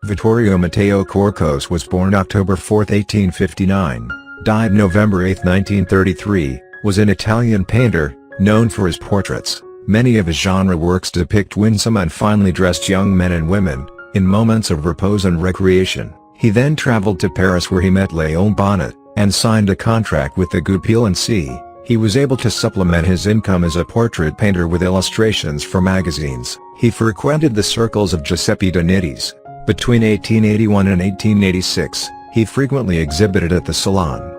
Vittorio Matteo Corcos was born October 4, 1859, died November 8, 1933, was an Italian painter, known for his portraits. Many of his genre works depict winsome and finely dressed young men and women, in moments of repose and recreation. He then traveled to Paris where he met Léon Bonnat, and signed a contract with the Goupil Cie. He was able to supplement his income as a portrait painter with illustrations for magazines. He frequented the circles of Giuseppe De Nittis. Between 1881 and 1886, he frequently exhibited at the Salon.